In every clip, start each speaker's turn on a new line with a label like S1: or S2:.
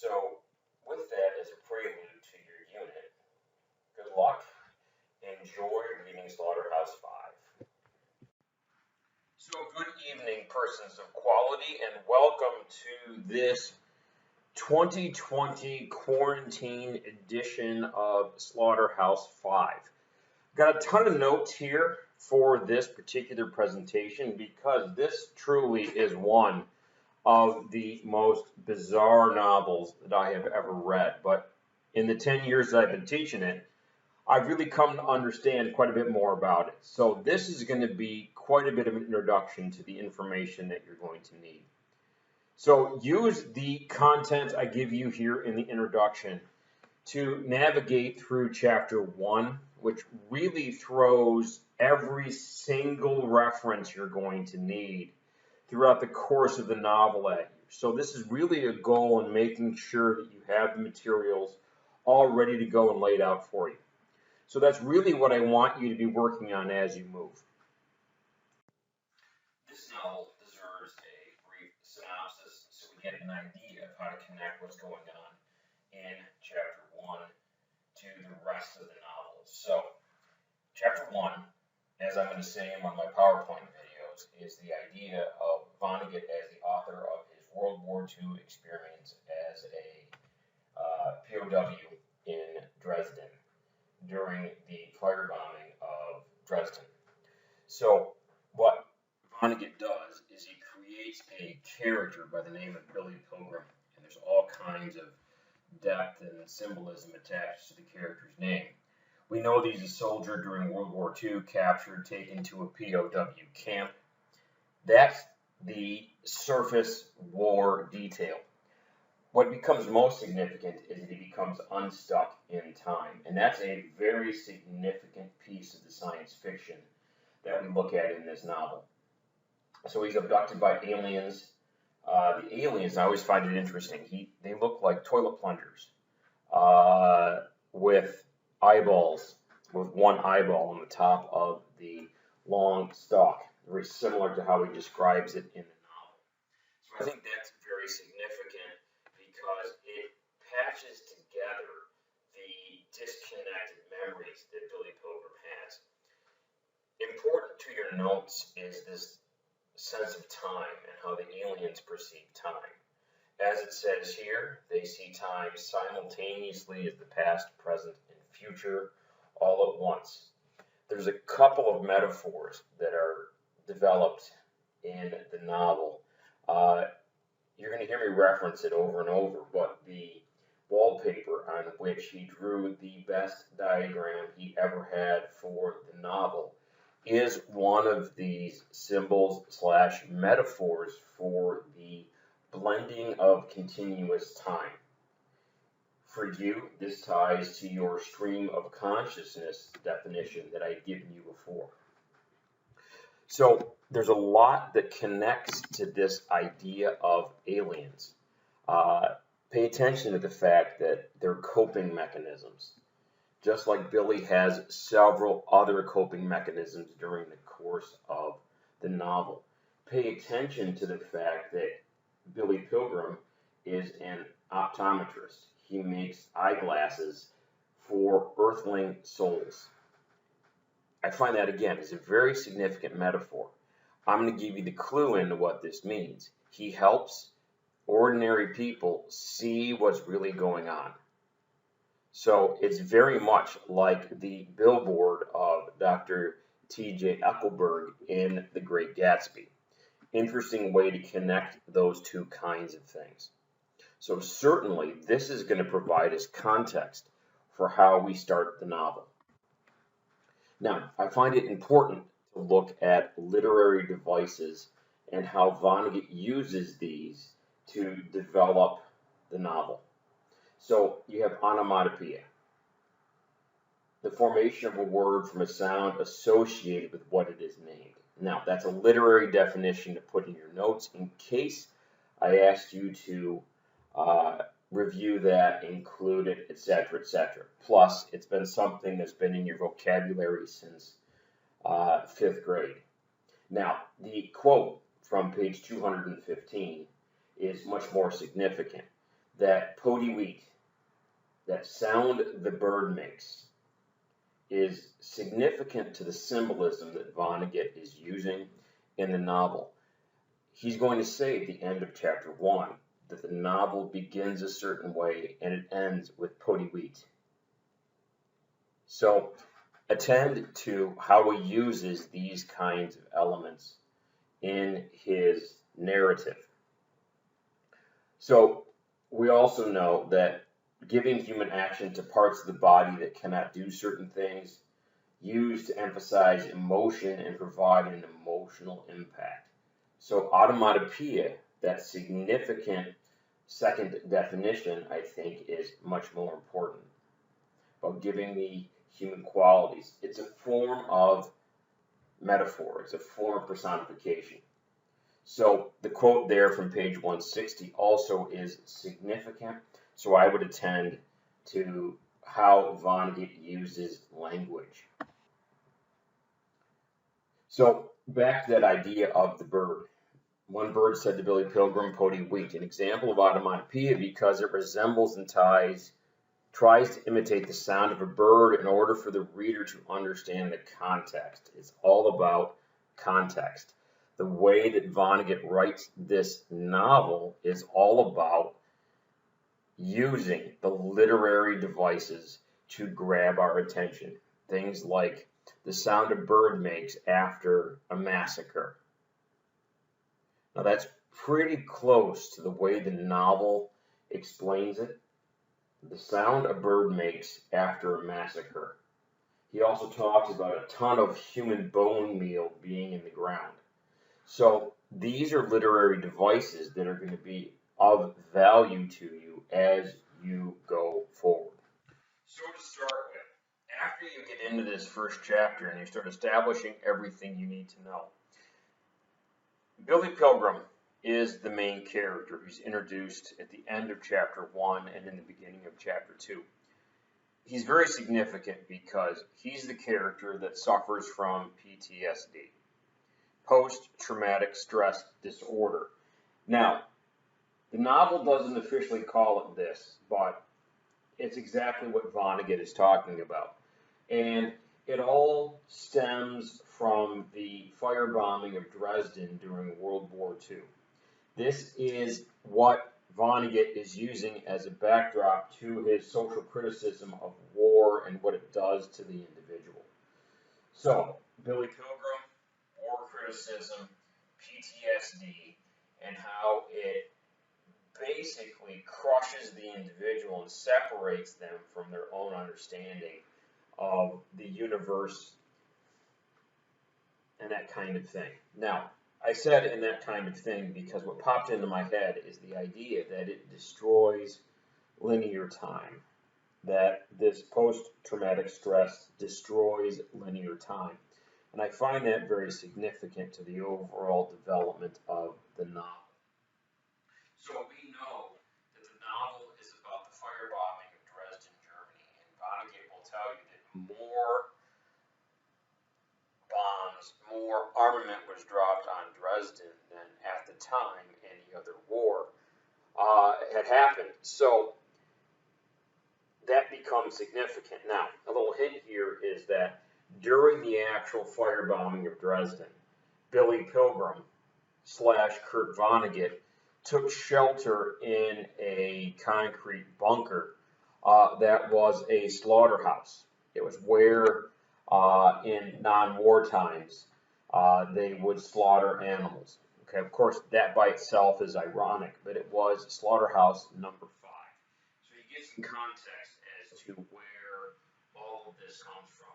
S1: So, with that as a prelude to your unit, good luck. Enjoy reading Slaughterhouse-Five. So, good evening, persons of quality, and welcome to this 2020 quarantine edition of Slaughterhouse-Five. Got a ton of notes here for this particular presentation because this truly is one of the most bizarre novels that I have ever read. But in the 10 years that I've been teaching it, I've really come to understand quite a bit more about it. So this is going to be quite a bit of an introduction to the information that you're going to need. So use the content I give you here in the introduction to navigate through chapter 1, which really throws every single reference you're going to need throughout the course of the novel at you. So this is really a goal in making sure that you have the materials all ready to go and laid out for you. So that's really what I want you to be working on as you move. This novel deserves a brief synopsis so we get an idea of how to connect what's going on in chapter 1 to the rest of the novel. So, chapter 1, as I'm going to say in one of my PowerPoint videos, is the idea of Vonnegut as the author of his World War II experience as a POW in Dresden during the firebombing of Dresden. So, what Vonnegut does is he creates a character by the name of Billy Pilgrim, and there's all kinds of depth and symbolism attached to the character's name. We know that he's a soldier during World War II, captured, taken to a POW camp. That's the surface war detail. What becomes most significant is that he becomes unstuck in time, and that's a very significant piece of the science fiction that we look at in this novel. So he's abducted by aliens. The aliens, I always find it interesting, they look like toilet plungers with eyeballs, with one eyeball on the top of the long stalk, very similar to how he describes it in the novel. So I think that's very significant because it patches together the disconnected memories that Billy Pilgrim has. Important to your notes is this sense of time and how the aliens perceive time. As it says here, they see time simultaneously as the past, present, and future all at once. There's a couple of metaphors that are developed in the novel. You're going to hear me reference it over and over, but the wallpaper on which he drew the best diagram he ever had for the novel is one of these symbols / metaphors for the blending of continuous time. For you, this ties to your stream of consciousness definition that I'd given you before. So there's a lot that connects to this idea of aliens. Pay attention to the fact that they're coping mechanisms. Just like Billy has several other coping mechanisms during the course of the novel. Pay attention to the fact that Billy Pilgrim is an optometrist. He makes eyeglasses for earthling souls. I find that, again, is a very significant metaphor. I'm going to give you the clue into what this means. He helps ordinary people see what's really going on. So it's very much like the billboard of Dr. T.J. Eckleburg in The Great Gatsby. Interesting way to connect those two kinds of things. So certainly this is going to provide us context for how we start the novel. Now, I find it important to look at literary devices and how Vonnegut uses these to develop the novel. So you have onomatopoeia, the formation of a word from a sound associated with what it is named. Now, that's a literary definition to put in your notes in case I asked you to review that, include it, etc., etc. Plus, it's been something that's been in your vocabulary since 5th grade. Now, the quote from page 215 is much more significant. that Pody-Weet, that sound the bird makes, is significant to the symbolism that Vonnegut is using in the novel. He's going to say at the end of chapter 1 that the novel begins a certain way and it ends with Pody-Weet. So attend to how he uses these kinds of elements in his narrative. So we also know that giving human action to parts of the body that cannot do certain things, used to emphasize emotion and provide an emotional impact. So automatopoeia, that significant second definition, I think, is much more important about giving the human qualities. It's a form of metaphor. It's a form of personification. So the quote there from page 160 also is significant. So I would attend to how Vonnegut uses language. So back to that idea of the bird. One bird said to Billy Pilgrim, Pody-Weet, an example of automatopoeia because it resembles and tries to imitate the sound of a bird in order for the reader to understand the context. It's all about context. The way that Vonnegut writes this novel is all about using the literary devices to grab our attention. Things like the sound a bird makes after a massacre. Now that's pretty close to the way the novel explains it. The sound a bird makes after a massacre. He also talks about a ton of human bone meal being in the ground. So these are literary devices that are going to be of value to you as you go forward. So to start with, after you get into this first chapter and you start establishing everything you need to know, Billy Pilgrim is the main character who's introduced at the end of chapter 1 and in the beginning of chapter 2. He's very significant because he's the character that suffers from PTSD, post-traumatic stress disorder. Now, the novel doesn't officially call it this, but it's exactly what Vonnegut is talking about. And it all stems from the firebombing of Dresden during World War II. This is what Vonnegut is using as a backdrop to his social criticism of war and what it does to the individual. So, Billy Pilgrim, war criticism, PTSD, and how it basically crushes the individual and separates them from their own understanding of the universe and that kind of thing. Now, I said in that kind of thing because what popped into my head is the idea that it destroys linear time, that this post-traumatic stress destroys linear time. And I find that very significant to the overall development of the novel. So we know that the novel is about the firebombing of Dresden, Germany, and Vonnegut will tell you that more bombs, more armament was dropped on Dresden than at the time any other war had happened. So that becomes significant. Now, a little hint here is that during the actual firebombing of Dresden, Billy Pilgrim / Kurt Vonnegut took shelter in a concrete bunker that was a slaughterhouse. It was where in non-war times they would slaughter animals. Okay, of course, that by itself is ironic, but it was slaughterhouse number 5. So you get some context as to where all of this comes from.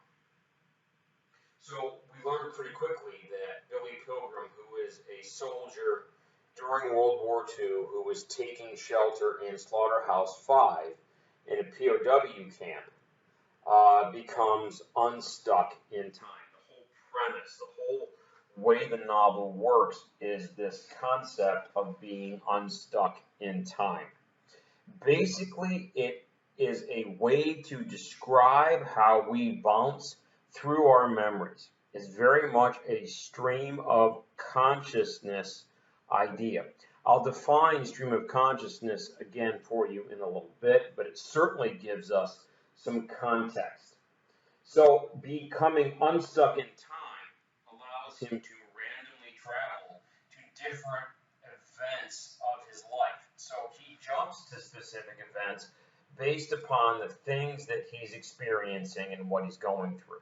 S1: So we learned pretty quickly that Billy Pilgrim, who is a soldier during World War II, who was taking shelter in Slaughterhouse 5 in a POW camp, becomes unstuck in time. The whole premise, the whole way the novel works is this concept of being unstuck in time. Basically, it is a way to describe how we bounce through our memories. It's very much a stream of consciousness idea. I'll define stream of consciousness again for you in a little bit, but it certainly gives us some context. So becoming unstuck in time allows him to randomly travel to different events of his life. So he jumps to specific events based upon the things that he's experiencing and what he's going through.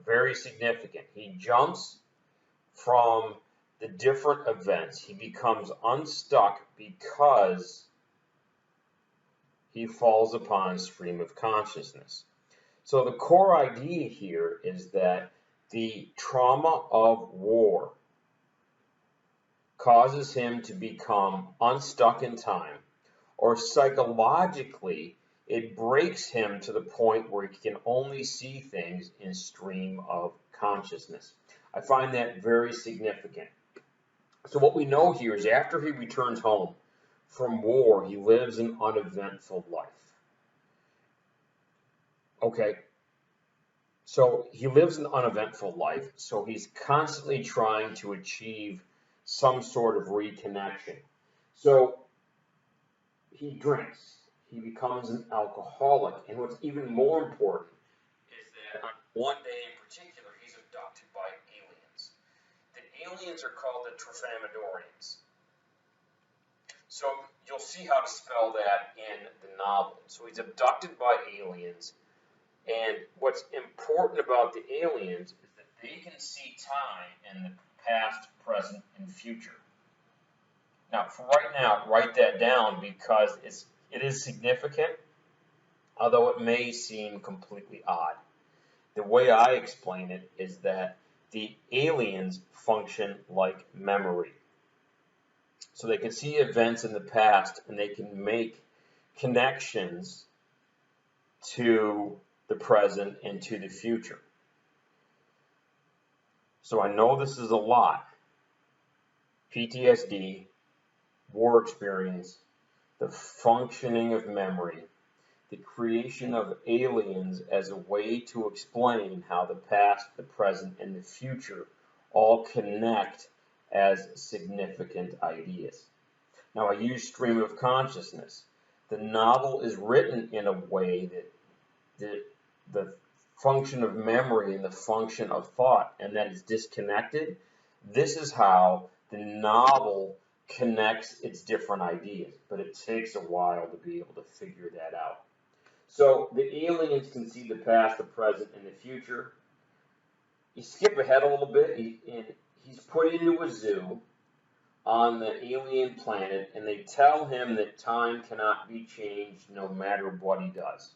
S1: Very significant. He jumps from the different events. He becomes unstuck because he falls upon stream of consciousness. So the core idea here is that the trauma of war causes him to become unstuck in time, or psychologically it breaks him to the point where he can only see things in stream of consciousness. I find that very significant. So what we know here is after he returns home from war, he lives an uneventful life. Okay, so he lives an uneventful life, so he's constantly trying to achieve some sort of reconnection. So he drinks, he becomes an alcoholic, and what's even more important is that on one day in particular, he's abducted by aliens. The aliens are called the Triphamadorians. So you'll see how to spell that in the novel. So he's abducted by aliens, and what's important about the aliens is that they can see time in the past, present, and future. Now, for right now, write that down because it is significant, although it may seem completely odd. The way I explain it is that the aliens function like memory. So they can see events in the past and they can make connections to the present and to the future. So I know this is a lot. PTSD, war experience, the functioning of memory, the creation of aliens as a way to explain how the past, the present, and the future all connect as significant ideas. Now, I use stream of consciousness. The novel is written in a way that the function of memory and the function of thought, and that is disconnected. This is how the novel connects its different ideas, but it takes a while to be able to figure that out. So the aliens can see the past, the present, and the future. You skip ahead a little bit, he's put into a zoo on the alien planet, and they tell him that time cannot be changed no matter what he does.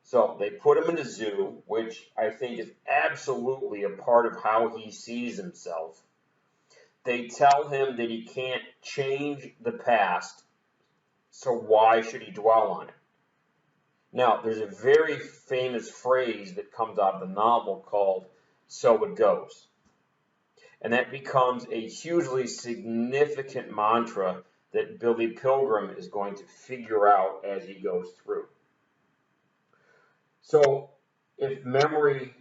S1: So they put him in a zoo, which I think is absolutely a part of how he sees himself. They tell him that he can't change the past, so why should he dwell on it? Now, there's a very famous phrase that comes out of the novel called "so it goes." And that becomes a hugely significant mantra that Billy Pilgrim is going to figure out as he goes through. So, if memory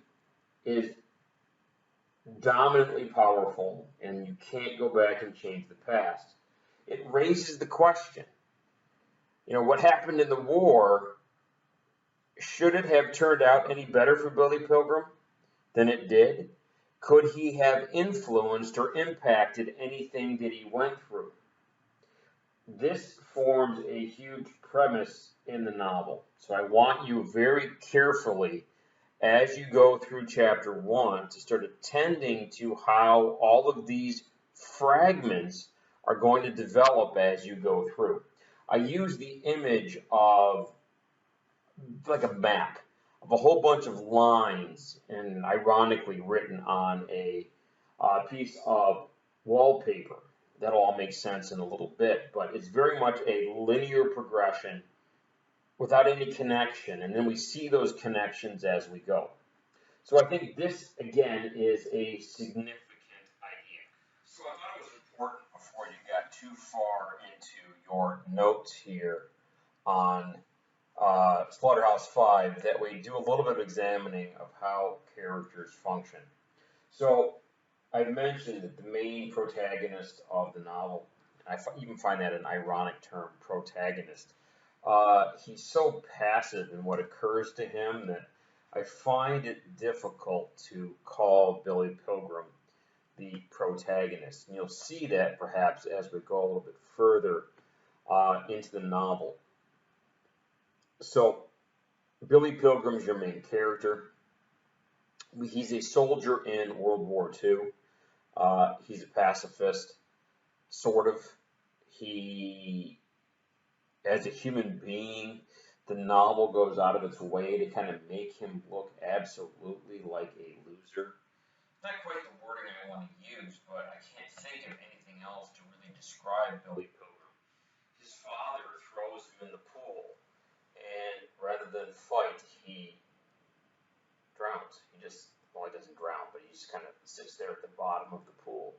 S1: is dominantly powerful and you can't go back and change the past, it raises the question, what happened in the war, should it have turned out any better for Billy Pilgrim than it did? Could he have influenced or impacted anything that he went through? This forms a huge premise in the novel. So I want you very carefully, as you go through chapter 1, to start attending to how all of these fragments are going to develop as you go through. I use the image of like a map of a whole bunch of lines, and ironically written on a piece of wallpaper. That'll all make sense in a little bit, but it's very much a linear progression without any connection, and then we see those connections as we go. So I think this, again, is a significant idea. So I thought it was important before you got too far into your notes here on Slaughterhouse-Five that we do a little bit of examining of how characters function. So I mentioned that the main protagonist of the novel even find that an ironic term, protagonist. He's so passive in what occurs to him that I find it difficult to call Billy Pilgrim the protagonist. And you'll see that perhaps as we go a little bit further into the novel. So, Billy Pilgrim's your main character. He's a soldier in World War II. He's a pacifist, sort of. He, as a human being, the novel goes out of its way to kind of make him look absolutely like a loser. Not quite the wording I want to use, but I can't think of anything else to really describe Billy Pilgrim. His father throws him in the pool, and rather than fight, he drowns. He doesn't drown, but he just kind of sits there at the bottom of the pool.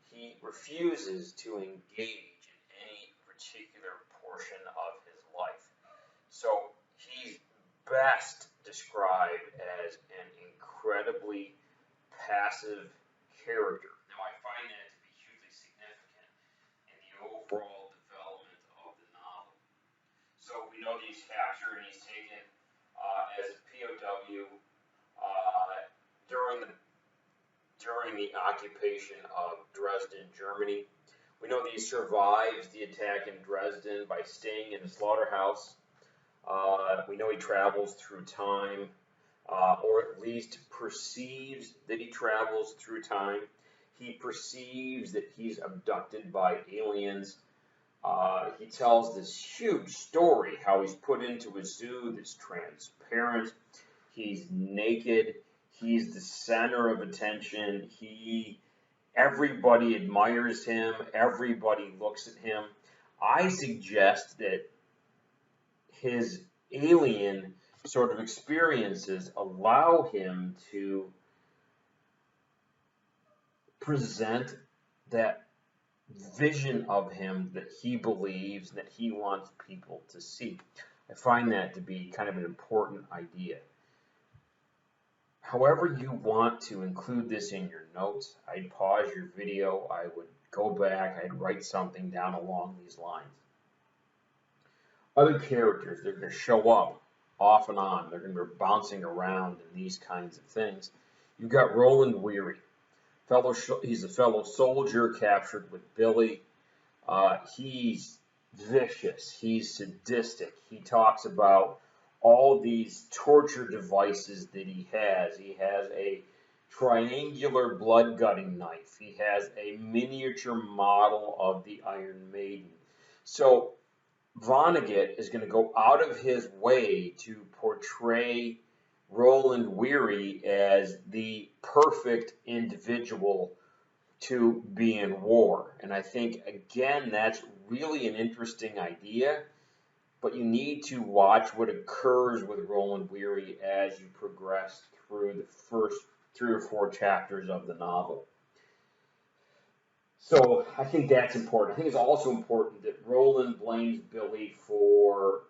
S1: He refuses to engage in any particular portion of his life. So he's best described as an incredibly passive character. Now, I find that to be hugely significant in the overall development of the novel. So we know that he's captured and he's taken as a POW during the occupation of Dresden, Germany. We know that he survives the attack in Dresden by staying in a slaughterhouse. We know he travels through time, or at least perceives that he travels through time. He perceives that he's abducted by aliens. He tells this huge story how he's put into a zoo that's transparent. He's naked. He's the center of attention. Everybody admires him. Everybody looks at him. I suggest that his alien sort of experiences allow him to present that vision of him that he believes, that he wants people to see. I find that to be kind of an important idea. However you want to include this in your notes, I'd pause your video, I would go back, I'd write something down along these lines. Other characters, they're going to show up off and on. They're going to be bouncing around and these kinds of things. You've got Roland Weary. He's a fellow soldier captured with Billy. He's vicious. He's sadistic. He talks about all these torture devices that he has. He has a triangular blood-gutting knife. He has a miniature model of the Iron Maiden. So Vonnegut is going to go out of his way to portray Roland Weary as the perfect individual to be in war. And I think, again, that's really an interesting idea, but you need to watch what occurs with Roland Weary as you progress through the first 3 or 4 chapters of the novel. So I think that's important. I think it's also important that Roland blames Billy for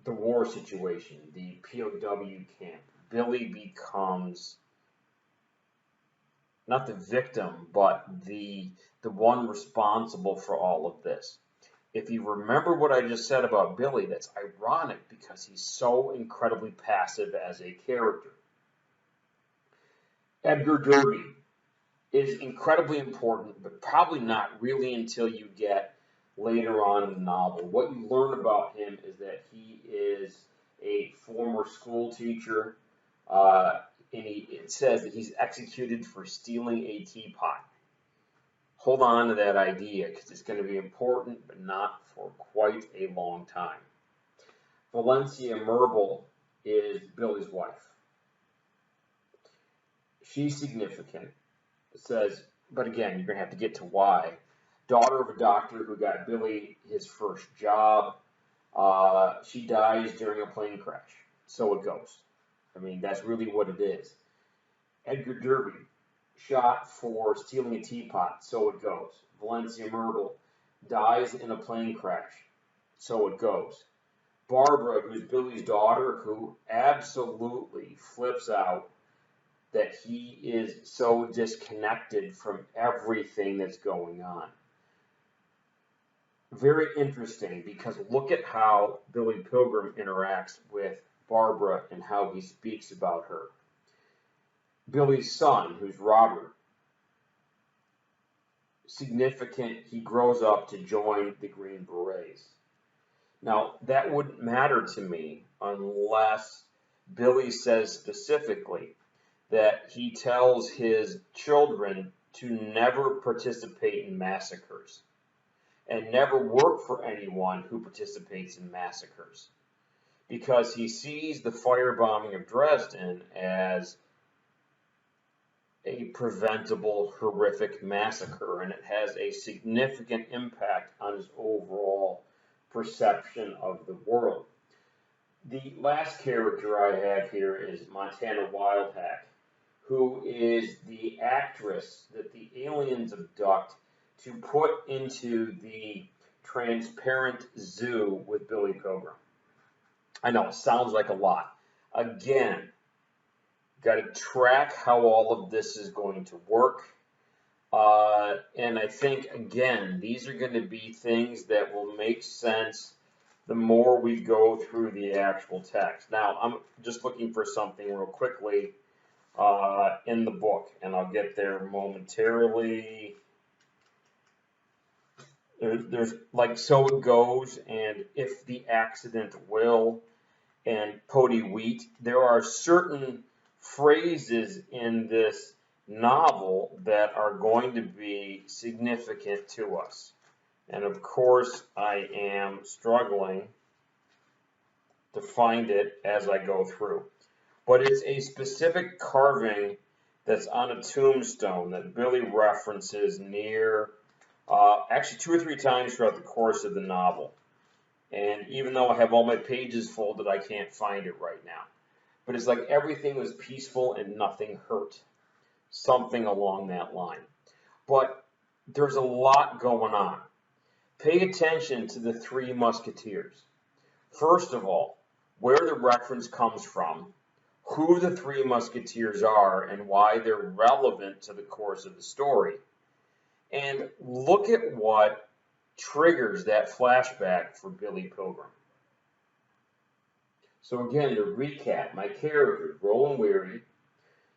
S1: the war situation, the POW camp. Billy becomes not the victim, but the one responsible for all of this. If you remember what I just said about Billy, that's ironic because he's so incredibly passive as a character. Edgar Derby is incredibly important, but probably not really until you get later on in the novel. What you learn about him is that he is a former school teacher, and it says that he's executed for stealing a teapot. Hold on to that idea because it's going to be important, but not for quite a long time. Valencia Merble is Billy's wife. She's significant. It says, but again, you're going to have to get to why. Daughter of a doctor who got Billy his first job. She dies during a plane crash. So it goes. I mean, that's really what it is. Edgar Derby, shot for stealing a teapot. So it goes. Valencia Merble dies in a plane crash. So it goes. Barbara, who's Billy's daughter, who absolutely flips out that he is so disconnected from everything that's going on. very interesting because look at how Billy Pilgrim interacts with Barbara and how he speaks about her. Billy's son, who's Robert, significant, he grows up to join the Green Berets. Now, that wouldn't matter to me unless Billy says specifically that he tells his children to never participate in massacres and never work for anyone who participates in massacres, because he sees the firebombing of Dresden as a preventable, horrific massacre, and it has a significant impact on his overall perception of the world. The last character I have here is Montana Wildhack, who is the actress that the aliens abduct to put into the transparent zoo with Billy Pilgrim. I know, it sounds like a lot. Again, got to track how all of this is going to work. And I think, again, these are going to be things that will make sense the more we go through the actual text. Now, I'm just looking for something real quickly in the book, and I'll get there momentarily. There's like So It Goes, and If the Accident Will, and Pody Wheat. There are certain phrases in this novel that are going to be significant to us. And of course, I am struggling to find it as I go through. But it's a specific carving that's on a tombstone that Billy references near, actually 2 or 3 times throughout the course of the novel. And even though I have all my pages folded, I can't find it right now. But it's like everything was peaceful and nothing hurt. Something along that line. But there's a lot going on. Pay attention to the 3 Musketeers. First of all, where the reference comes from, who the 3 Musketeers are, and why they're relevant to the course of the story. And look at what triggers that flashback for Billy Pilgrim. So again, to recap, my characters, Roland Weary,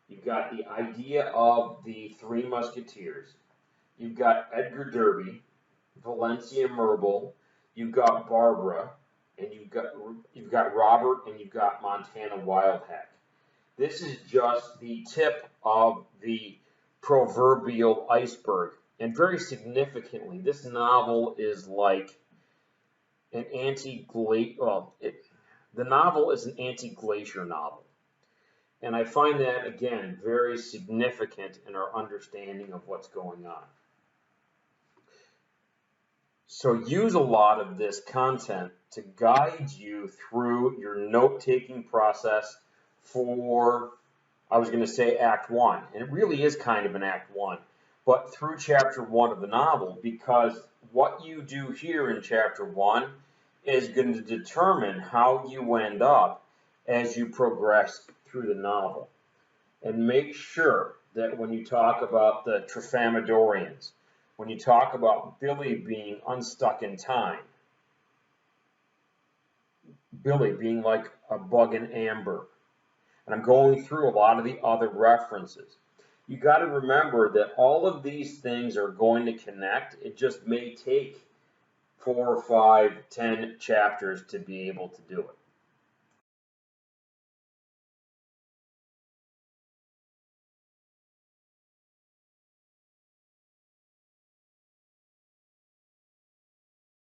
S1: you've got the idea of the 3 Musketeers, you've got Edgar Derby, Valencia Merble, you've got Barbara, and you've got Robert, and you've got Montana Wildhack. This is just the tip of the proverbial iceberg. And very significantly, this novel is like an the novel is an anti-glacier novel. And I find that, again, very significant in our understanding of what's going on. So use a lot of this content to guide you through your note-taking process for, I was going to say Act 1, and it really is kind of an Act 1, but through Chapter 1 of the novel, because what you do here in Chapter 1 is going to determine how you end up as you progress through the novel. And make sure that when you talk about the Trifamidorians, when you talk about Billy being unstuck in time, Billy being like a bug in amber, and I'm going through a lot of the other references, you got to remember that all of these things are going to connect. It just may take 4 or 5, 10 chapters to be able to do it.